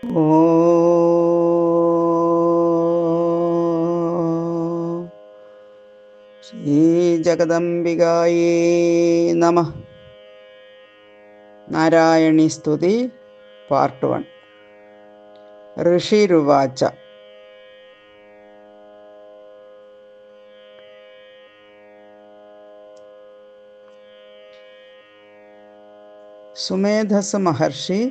ഓം ശ്രീ ജഗദംബികായേ നമഃ. നാരായണീ സ്തുതി പാർട്ട് 1. ഋഷിരുവാച. സുമേധസ് മഹർഷി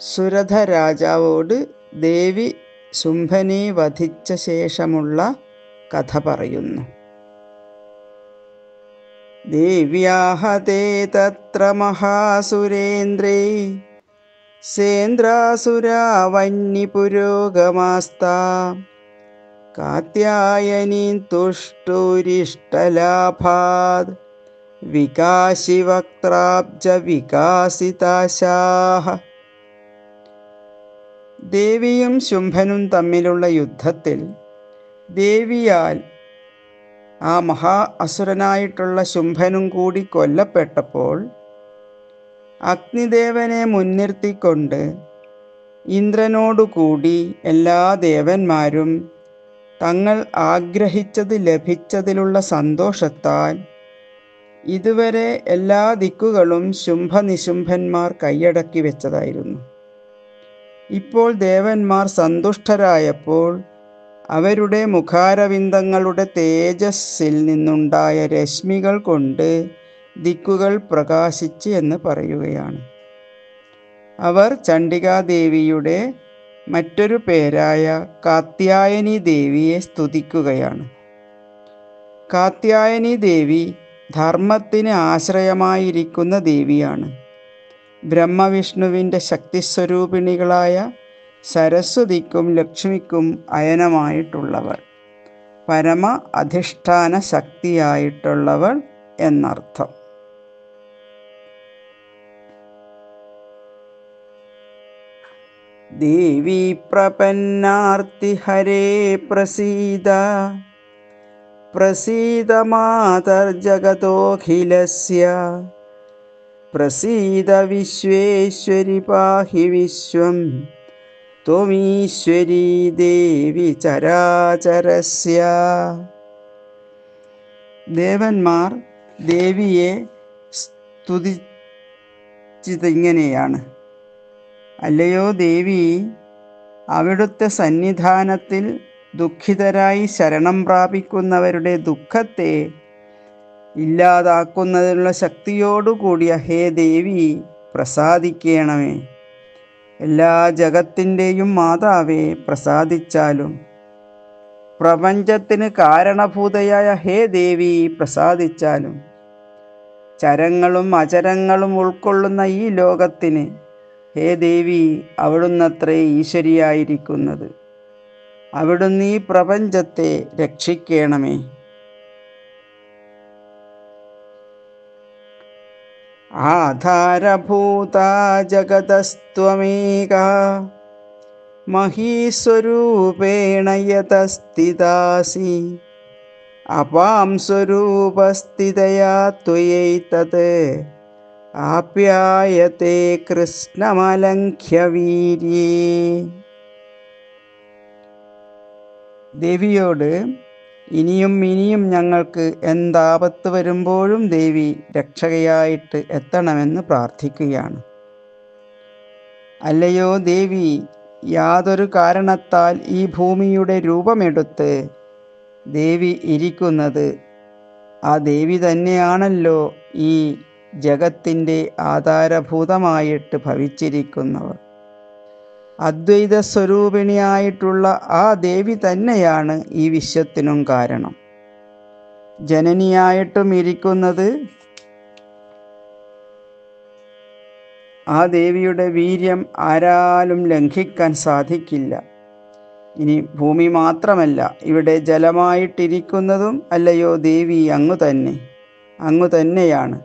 സുരഥ രാജാവോട് ദേവി ശുംഭനെ വധിച്ച ശേഷമുള്ള കഥ പറയുന്നു. ദേവ്യാഹതേ തത്ര മഹാസുരേന്ദ്രേ സേന്ദ്രാസുരാ വന്യപുരോഗമാസ്താ കാത്യായനീം തുഷ്ടൂരിഷ്ടലാഭാത് വികാശിവക്ത്രാബ്ജ വികാസിതാശാഃ. ദേവിയും ശുംഭനും തമ്മിലുള്ള യുദ്ധത്തിൽ ദേവിയാൽ ആ മഹാ അസുരനായിട്ടുള്ള ശുംഭനും കൂടി കൊല്ലപ്പെട്ടപ്പോൾ അഗ്നിദേവനെ മുൻനിർത്തിക്കൊണ്ട് ഇന്ദ്രനോടുകൂടി എല്ലാ ദേവന്മാരും തങ്ങൾ ആഗ്രഹിച്ചത് ലഭിച്ചതിലുള്ള സന്തോഷത്താൽ ഇതുവരെ എല്ലാ ദിക്കുകളും ശുംഭനിശുംഭന്മാർ കൈയടക്കി വെച്ചതായിരുന്നു. ഇപ്പോൾ ദേവന്മാർ സന്തുഷ്ടരായപ്പോൾ അവരുടെ മുഖാരവിന്ദങ്ങളുടെ തേജസ്സിൽ നിന്നുണ്ടായ രശ്മികൾ കൊണ്ട് ദിക്കുകൾ പ്രകാശിച്ച് എന്ന് പറയുകയാണ്. അവർ ചണ്ഡികാദേവിയുടെ മറ്റൊരു പേരായ കാത്യായനി ദേവിയെ സ്തുതിക്കുകയാണ്. കാത്യായനി ദേവി ധർമ്മത്തിന് ആശ്രയമായിരിക്കുന്ന ദേവിയാണ്. ബ്രഹ്മവിഷ്ണുവിൻ്റെ ശക്തിസ്വരൂപിണികളായ സരസ്വതിക്കും ലക്ഷ്മിക്കും അയനമായിട്ടുള്ളവർ, പരമ അധിഷ്ഠാന ശക്തിയായിട്ടുള്ളവൾ എന്നർത്ഥം. ദേവി പ്രപന്നാർത്തി ഹരേ പ്രസീദ പ്രസീദ മാതർജഗതോഖിലസ്യ പ്രസീദ വിശ്വേശ്വരി പാഹി വിശ്വം ത്വമീശ്വരീ ദേവി ചരാചരസ്യ. ദേവന്മാർ ദേവിയെ സ്തുതിച്ചതിങ്ങനെയാണ്: അല്ലയോ ദേവി, അവിടുത്തെ സന്നിധാനത്തിൽ ദുഃഖിതരായി ശരണം പ്രാപിക്കുന്നവരുടെ ദുഃഖത്തെ ഇല്ലാതാക്കുന്നതിനുള്ള ശക്തിയോടുകൂടിയ ഹേ ദേവി, പ്രസാദിക്കണമേ. എല്ലാ ജഗത്തിൻ്റെയും മാതാവേ, പ്രസാദിച്ചാലും. പ്രപഞ്ചത്തിന് കാരണഭൂതയായ ഹേ ദേവി, പ്രസാദിച്ചാലും. ചരങ്ങളും അചരങ്ങളും ഉൾക്കൊള്ളുന്ന ഈ ലോകത്തിന് ഹേ ദേവി, അവിടുന്നത്രേ ഈശ്വരിയായിരിക്കുന്നത്. അവിടുന്ന് ഈ പ്രപഞ്ചത്തെ രക്ഷിക്കണമേ. ആധാരഭൂതാ ജഗതസ്ത്വമേകാ മഹീസ്വരൂപേണ യതസ്ഥിതാസി അപാം സ്വരൂപസ്ഥിതയാ ത്വയൈതത് ആപ്യായത്തെ കൃഷ്ണമലംഘ്യ വീര്യേ. ദേവിയോട് ഇനിയും ഇനിയും ഞങ്ങൾക്ക് എന്താപത്ത് വരുമ്പോഴും ദേവി രക്ഷകയായിട്ട് എത്തണമെന്ന് പ്രാർത്ഥിക്കുകയാണ്. അല്ലയോ ദേവി, യാതൊരു കാരണത്താൽ ഈ ഭൂമിയുടെ രൂപമെടുത്ത് ദേവി ഇരിക്കുന്നത് ആ ദേവി തന്നെയാണല്ലോ ഈ ജഗത്തിൻ്റെ ആധാരഭൂതമായിട്ട് ഭവിച്ചിരിക്കുന്നവർ. അദ്വൈത സ്വരൂപിണിയായിട്ടുള്ള ആ ദേവി തന്നെയാണ് ഈ വിശ്വത്തിനും കാരണം. ജനനിയായിട്ടും ഇരിക്കുന്നത് ആ ദേവിയുടെ വീര്യം ആരാലും ലംഘിക്കാൻ സാധിക്കില്ല. ഇനി ഭൂമി മാത്രമല്ല, ഇവിടെ ജലമായിട്ടിരിക്കുന്നതും അല്ലയോ ദേവി അങ്ങു തന്നെയാണ്.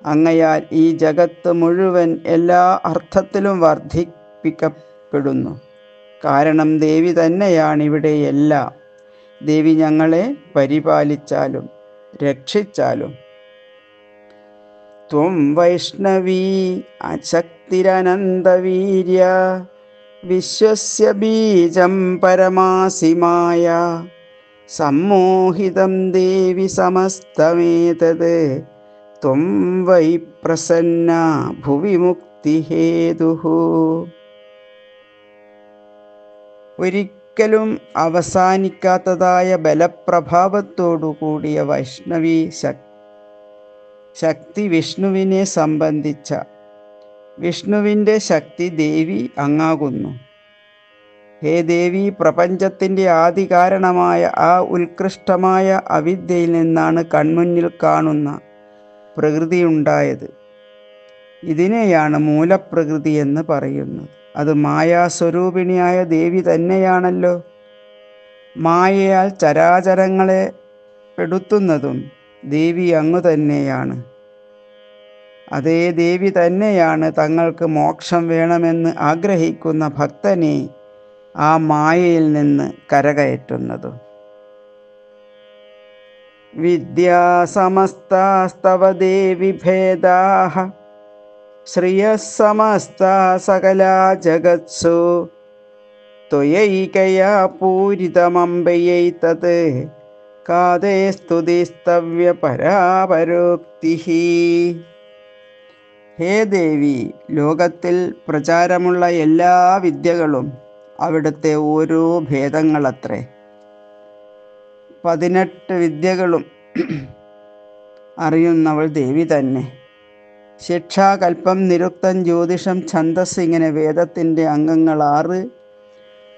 അങ്ങയാൽ ഈ ജഗത്ത് മുഴുവൻ എല്ലാ അർത്ഥത്തിലും വർദ്ധിപ്പിക്കപ്പെടുന്നു. കാരണം ദേവി തന്നെയാണ് ഇവിടെ എല്ലാം. ദേവി ഞങ്ങളെ പരിപാലിച്ചാലും രക്ഷിച്ചാലും. ത്വം വൈഷ്ണവീ അശക്തിരനന്തവീര്യ വിശ്വസ്യ ബീജം പരമാസി മായ സമ്മോഹിതം ദേവി സമസ്തമേതത് ത്വം വൈ പ്രസന്ന ഭുവി മുക്തിഹേതുഃ. ഒരിക്കലും അവസാനിക്കാത്തതായ ബലപ്രഭാവത്തോടു കൂടിയ വൈഷ്ണവി ശക്തി വിഷ്ണുവിനെ സംബന്ധിച്ച വിഷ്ണുവിൻ്റെ ശക്തി ദേവി അങ്ങാകുന്നു. ഹേ ദേവി, പ്രപഞ്ചത്തിൻ്റെ ആദികാരണമായ ആ ഉത്കൃഷ്ടമായ അവിദ്യയിൽ നിന്നാണ് കൺമുന്നിൽ കാണുന്ന പ്രകൃതിയുണ്ടായത്. ഇതിനെയാണ് മൂലപ്രകൃതി എന്ന് പറയുന്നത്. അത് മായാസ്വരൂപിണിയായ ദേവി തന്നെയാണല്ലോ. മായയാൽ ചരാചരങ്ങളെ പെടുത്തുന്നതും ദേവി അങ്ങു തന്നെയാണ്. അതേ ദേവി തന്നെയാണ് തങ്ങൾക്ക് മോക്ഷം വേണമെന്ന് ആഗ്രഹിക്കുന്ന ഭക്തനെ ആ മായയിൽ നിന്ന് കരകയറ്റുന്നതും. വിദ്യാസമസ്താസ്തവ ദേവി ഭേദാഃ ശ്രിയഃ സമസ്താ സകലാ ജഗത്സു ത്വയൈകയാ പൂരിതമംബയൈതത് കാതേ സ്തുതിസ്തവ്യ പരാപരോക്തിഃ. ഹേ ദേവി, ലോകത്തിൽ പ്രചാരമുള്ള എല്ലാ വിദ്യകളും അവിടുത്തെ ഓരോ ഭേദങ്ങളത്രേ. 18 വിദ്യകളും അറിയുന്നവൾ ദേവി തന്നെ. ശിക്ഷ, കൽപ്പം, നിരുക്തം, ജ്യോതിഷം, ഛന്ദസ്, ഇങ്ങനെ വേദത്തിൻ്റെ അംഗങ്ങൾ 6.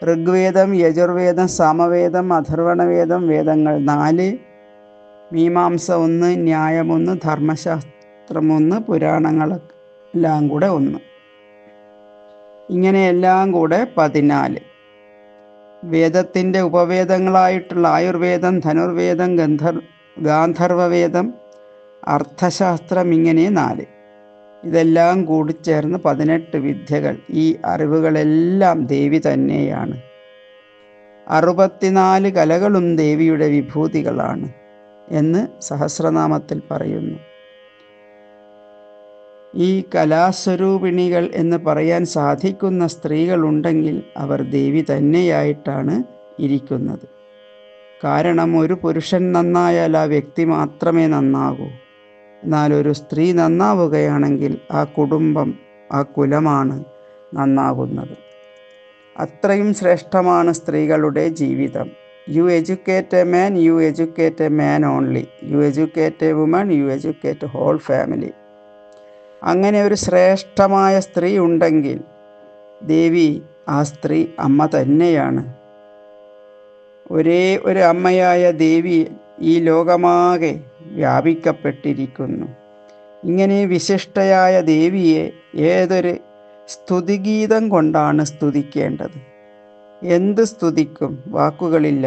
ഋഗ്വേദം, യജുർവേദം, സാമവേദം, അഥർവണവേദം, വേദങ്ങൾ 4. മീമാംസ 1, ന്യായം 1, ധർമ്മശാസ്ത്രം 1, പുരാണങ്ങളെല്ലാം കൂടെ 1. ഇങ്ങനെയെല്ലാം കൂടെ 14. വേദത്തിൻ്റെ ഉപവേദങ്ങളായിട്ടുള്ള ആയുർവേദം, ധനുർവേദം, ഗാന്ധർവവേദം, അർത്ഥശാസ്ത്രം, ഇങ്ങനെ 4. ഇതെല്ലാം കൂടിച്ചേർന്ന് 18 വിദ്യകൾ. ഈ അറിവുകളെല്ലാം ദേവി തന്നെയാണ്. 64 കലകളും ദേവിയുടെ വിഭൂതികളാണ് എന്ന് സഹസ്രനാമത്തിൽ പറയുന്നു. ഈ കലാസ്വരൂപിണികൾ എന്ന് പറയാൻ സാധിക്കുന്ന സ്ത്രീകളുണ്ടെങ്കിൽ അവർ ദേവി തന്നെയായിട്ടാണ് ഇരിക്കുന്നത്. കാരണം ഒരു പുരുഷൻ നന്നായാൽ ആ വ്യക്തി മാത്രമേ നന്നാകൂ. എന്നാൽ ഒരു സ്ത്രീ നന്നാവുകയാണെങ്കിൽ ആ കുടുംബം, ആ കുലമാണ് നന്നാകുന്നത്. അത്രയും ശ്രേഷ്ഠമാണ് സ്ത്രീകളുടെ ജീവിതം. You educate a man, you educate a man only. You educate a woman, you educate whole family. അങ്ങനെ ഒരു ശ്രേഷ്ഠമായ സ്ത്രീ ഉണ്ടെങ്കിൽ ദേവി ആ സ്ത്രീ അമ്മ തന്നെയാണ്. ഒരേ ഒരു അമ്മയായ ദേവി ഈ ലോകമാകെ വ്യാപിക്കപ്പെട്ടിരിക്കുന്നു. ഇങ്ങനെ വിശിഷ്ടയായ ദേവിയെ ഏതൊരു സ്തുതിഗീതം കൊണ്ടാണ് സ്തുതിക്കേണ്ടത്? എന്ത് സ്തുതിക്കും? വാക്കുകളില്ല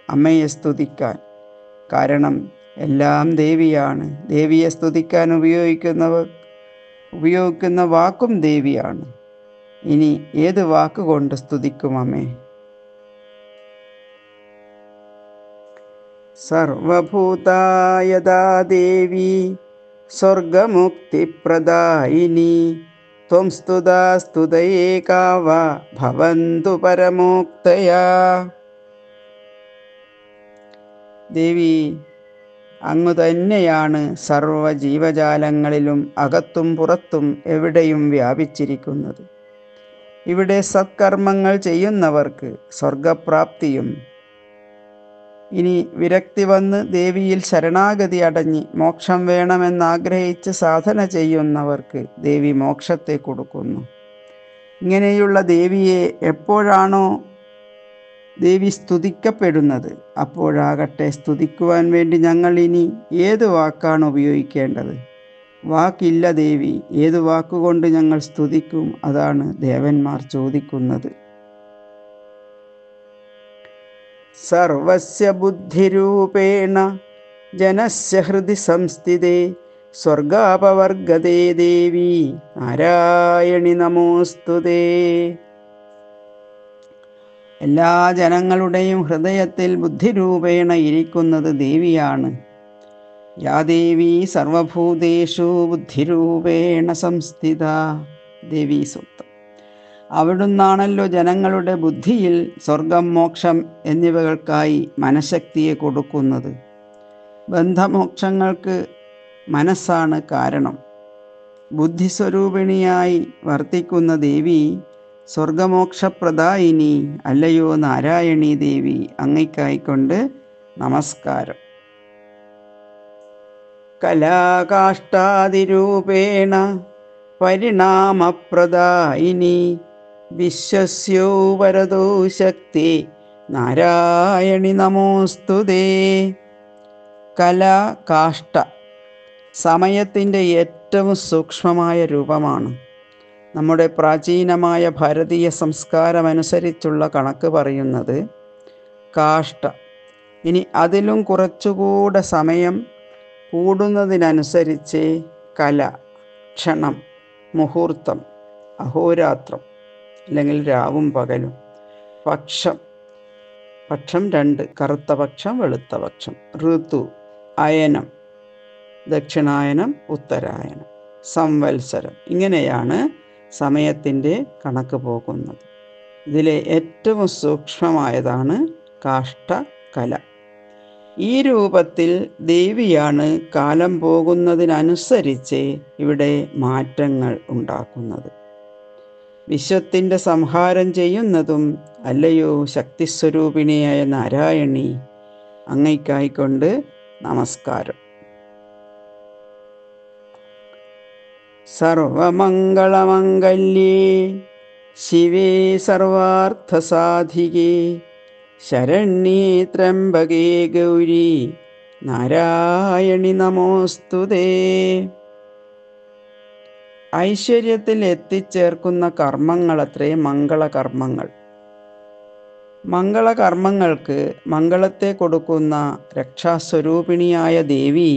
അമ്മയെ സ്തുതിക്കാൻ. കാരണം എല്ലാം ദേവിയാണ്. ദേവിയെ സ്തുതിക്കാൻ ഉപയോഗിക്കുന്ന വാക്കും ദേവിയാണ്. ഇനി ഏത് വാക്കുകൊണ്ട് സ്തുതിക്കും അമ്മേ? സർവഭൂതായതാ ദേവി സ്വർഗമുക്തിപ്രദായിനി ത്വം സ്തുതാ സ്തുതയേകാവ ഭവന്തു പരമോക്തയാ. ദേവി അങ്ങു തന്നെയാണ് സർവ ജീവജാലങ്ങളിലും അകത്തും പുറത്തും എവിടെയും വ്യാപിച്ചിരിക്കുന്നത്. ഇവിടെ സത്കർമ്മങ്ങൾ ചെയ്യുന്നവർക്ക് സ്വർഗപ്രാപ്തിയും, ഇനി വിരക്തി വന്ന് ദേവിയിൽ ശരണാഗതി അടഞ്ഞ് മോക്ഷം വേണമെന്നാഗ്രഹിച്ച് സാധന ചെയ്യുന്നവർക്ക് ദേവി മോക്ഷത്തെ കൊടുക്കുന്നു. ഇങ്ങനെയുള്ള ദേവിയെ എപ്പോഴാണോ ദേവി സ്തുതിക്കപ്പെടുന്നത്, അപ്പോഴാകട്ടെ സ്തുതിക്കുവാൻ വേണ്ടി ഞങ്ങൾ ഇനി ഏത് വാക്കാണ് ഉപയോഗിക്കേണ്ടത്? വാക്കില്ല ദേവി. ഏത് വാക്കുകൊണ്ട് ഞങ്ങൾ സ്തുതിക്കും? അതാണ് ദേവന്മാർ ചോദിക്കുന്നത്. സർവസ്യ ബുദ്ധിരൂപേണ ജനസ്യ ഹൃദി സംസ്ഥിതേ സ്വർഗാപവർഗതേ ദേവി നാരായണി നമോസ്തുതേ. എല്ലാ ജനങ്ങളുടെയും ഹൃദയത്തിൽ ബുദ്ധിരൂപേണ ഇരിക്കുന്നത് ദേവിയാണ്. യാ ദേവി സർവഭൂതേഷു ബുദ്ധിരൂപേണ സംസ്ഥിത. ദേവീ സൂക്തം. അവിടുന്നാണല്ലോ ജനങ്ങളുടെ ബുദ്ധിയിൽ സ്വർഗം, മോക്ഷം എന്നിവകൾക്കായി മനഃശക്തിയെ കൊടുക്കുന്നത്. ബന്ധമോക്ഷങ്ങൾക്ക് മനസ്സാണ് കാരണം. ബുദ്ധിസ്വരൂപിണിയായി വർത്തിക്കുന്ന ദേവി സ്വർഗമോക്ഷപ്രദായിനി അല്ലയോ നാരായണീ ദേവി, അങ്ങയ്ക്കായിക്കൊണ്ട് നമസ്കാരം. കലാകാഷ്ടാദിരൂപേണ പരിണാമപ്രദായിനി വിശ്വസ്യോ വരദോ ശക്തി നാരായണി നമോസ്തുതേ. കല, കാഷ്ട സമയത്തിൻ്റെ ഏറ്റവും സൂക്ഷ്മമായ രൂപമാണ്. നമ്മുടെ പ്രാചീനമായ ഭാരതീയ സംസ്കാരമനുസരിച്ചുള്ള കണക്ക് പറയുന്നത് കാഷ്ട. ഇനി അതിലും കുറച്ചുകൂടെ സമയം കൂടുന്നതിനനുസരിച്ച് കല, ക്ഷണം, മുഹൂർത്തം, അഹോരാത്രം അല്ലെങ്കിൽ രാവും പകലും, പക്ഷം, പക്ഷം 2, കറുത്ത പക്ഷം, വെളുത്ത പക്ഷം, ഋതു, അയനം, ദക്ഷിണായനം, ഉത്തരായനം, സംവത്സരം, ഇങ്ങനെയാണ് സമയത്തിൻ്റെ കണക്ക് പോകുന്നത്. ഇതിലെ ഏറ്റവും സൂക്ഷ്മമായതാണ് കാഷ്ടകല. ഈ രൂപത്തിൽ ദേവിയാണ് കാലം പോകുന്നതിനനുസരിച്ച് ഇവിടെ മാറ്റങ്ങൾ ഉണ്ടാക്കുന്നത്. വിശ്വത്തിൻ്റെ സംഹാരം ചെയ്യുന്നതും അല്ലയോ ശക്തിസ്വരൂപിണിയായ നാരായണി, അങ്ങയ്ക്കായിക്കൊണ്ട് നമസ്കാരം. സർവമംഗളമംഗല്യേ ശിവേ സർവാർത്ഥസാധികേ ശരണ്യേ ത്രംബകേ ഗൗരി നാരായണി നമോസ്തുതേ. ഐശ്വര്യത്തിൽ എത്തിച്ചേർക്കുന്ന കർമ്മങ്ങളത്രേ മംഗളകർമ്മങ്ങൾ. മംഗളകർമ്മങ്ങൾക്ക് മംഗളത്തെ കൊടുക്കുന്ന രക്ഷാസ്വരൂപിണിയായ ദേവി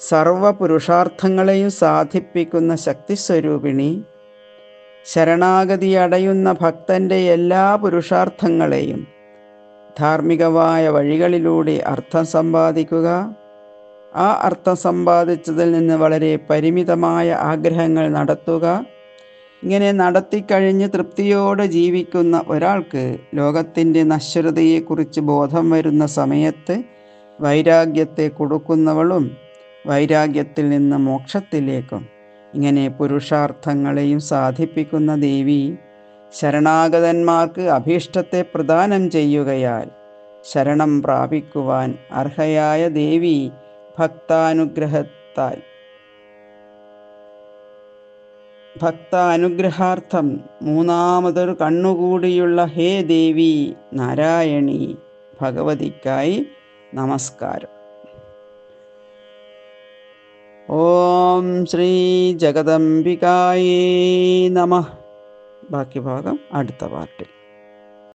സർവപുരുഷാർത്ഥങ്ങളെയും സാധിപ്പിക്കുന്ന ശക്തിസ്വരൂപിണി, ശരണാഗതി അടയുന്ന ഭക്തൻ്റെ എല്ലാ പുരുഷാർത്ഥങ്ങളെയും ധാർമ്മികമായ വഴികളിലൂടെ അർത്ഥം സമ്പാദിക്കുക, ആ അർത്ഥം സമ്പാദിച്ചതിൽ നിന്ന് വളരെ പരിമിതമായ ആഗ്രഹങ്ങൾ നടത്തുക, ഇങ്ങനെ നടത്തിക്കഴിഞ്ഞ് തൃപ്തിയോടെ ജീവിക്കുന്ന ഒരാൾക്ക് ലോകത്തിൻ്റെ നശ്വരതയെക്കുറിച്ച് ബോധം വരുന്ന സമയത്ത് വൈരാഗ്യത്തെ കൊടുക്കുന്നവളും വൈരാഗ്യത്തിൽ നിന്ന് മോക്ഷത്തിലേക്കും ഇങ്ങനെ പുരുഷാർത്ഥങ്ങളെയും സാധിപ്പിക്കുന്ന ദേവി ശരണാഗതന്മാർക്ക് അഭീഷ്ടത്തെ പ്രദാനം ചെയ്യുകയാൽ ശരണം പ്രാപിക്കുവാൻ അർഹയായ ദേവി ഭക്താനുഗ്രഹാർത്ഥം മൂന്നാമതൊരു കണ്ണുകൂടിയുള്ള ഹേ ദേവി നാരായണി ഭഗവതിക്കായി നമസ്കാരം. ഓം ശ്രീ ജഗദംബികായേ നമഃ. ബാക്കി ഭാഗം അടുത്ത പാർട്ടിൽ.